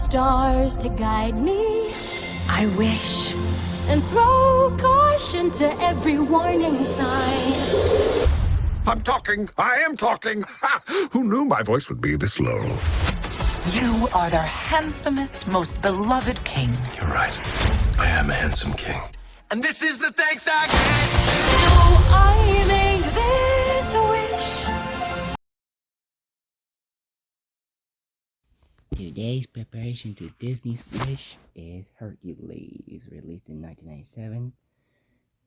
stars to guide me. I wish. And throw caution to every warning sign. I'm talking. I am talking. Ha! Who knew my voice would be this low? You are their handsomest, most beloved king. You're right. I am a handsome king. And this is the thanks I get. So I make this wish. Today's preparation to Disney's wish is Hercules, released in 1997.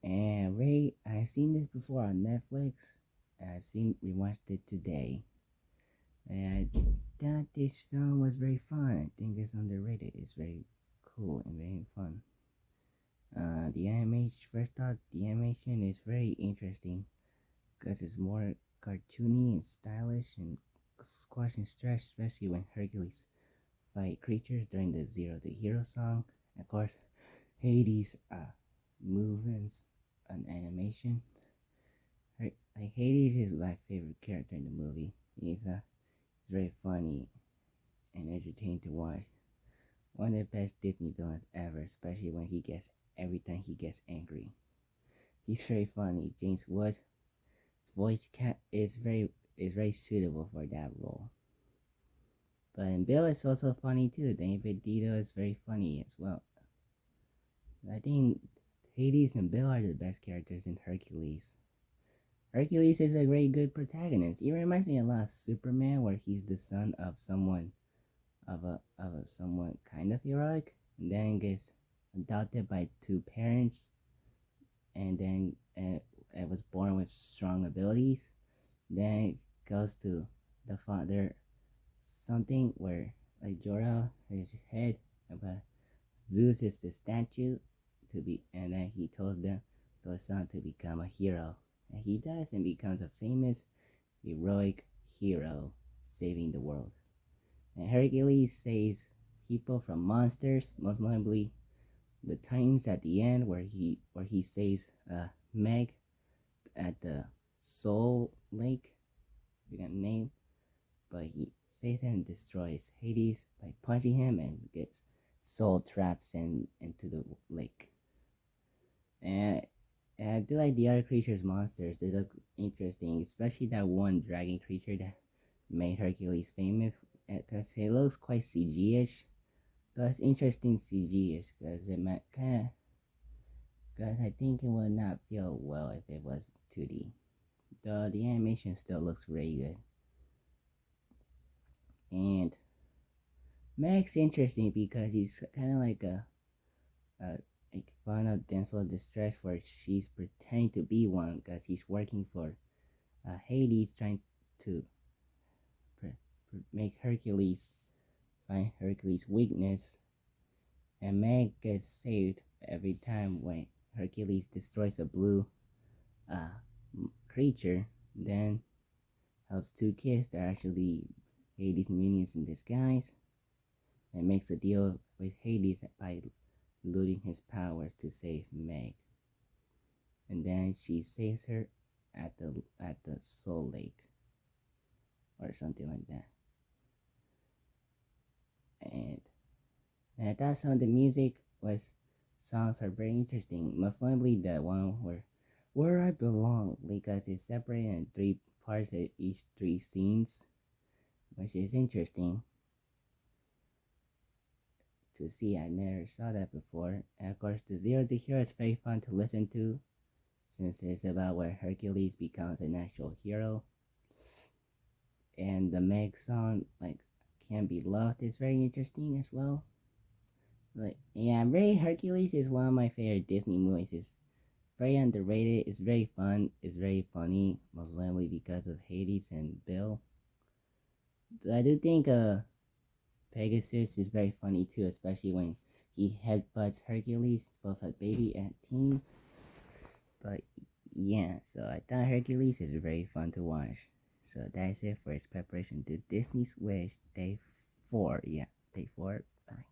And Ray, I've seen this before on Netflix. Rewatched it today. And I thought this film was very fun. I think it's underrated. It's very cool and very fun. The animation is very interesting because it's more cartoony and stylish and squash and stretch, especially when Hercules fight creatures during the Zero to Hero song. Of course, Hades' movements and animation. Like Hades is my favorite character in the movie. He's very funny and entertaining to watch. One of the best Disney villains ever, especially every time he gets angry. He's very funny. James Wood's voice is very suitable for that role. But Bill is also funny too. David Dito is very funny as well. I think Hades and Bill are the best characters in Hercules. Hercules is a very good protagonist. He reminds me a lot of Superman, where he's the son of someone kind of heroic, and then gets adopted by two parents, and then was born with strong abilities. Then it goes to the father something where like Jor-El is his head, but Zeus is the statue and then he tells his son to become a hero. And he does and becomes a famous, heroic hero, saving the world. And Hercules saves people from monsters, most notably the Titans at the end, where he saves Meg at the Soul Lake, I forgot the name, but he saves him and destroys Hades by punching him and gets soul traps into the lake. And I do like the other creatures, monsters. They look interesting, especially that one dragon creature that made Hercules famous, because it looks quite CG-ish. But it's interesting CG-ish, because I think it would not feel well if it was 2D. Though the animation still looks really good. And Meg's interesting because he's kind of like a fun of damsel distress, where she's pretending to be one because he's working for Hades, trying to make Hercules find Hercules' weakness. And Meg gets saved every time when Hercules destroys a blue creature, then helps two kids that are actually Hades' minions in disguise, and makes a deal with Hades by looting his powers to save Meg. And then she saves her at the Soul Lake or something like that. And I thought some of the songs are very interesting, most notably the one where I Belong, because it's separated in 3 parts at each 3 scenes, which is interesting to see. I never saw that before. And of course, the Zero to Hero is very fun to listen to, since it's about where Hercules becomes an actual hero. And the Meg song, like Can't Be Loved, is very interesting as well. Like, yeah, Hercules is one of my favorite Disney movies. It's very underrated. It's very fun. It's very funny, most likely because of Hades and Bill. So I do think Pegasus is very funny too, especially when he headbutts Hercules, both a baby and teen. But yeah, so I thought Hercules is very fun to watch. So that's it for its preparation to Disney's Wish Day 4. Yeah, Day 4. Bye.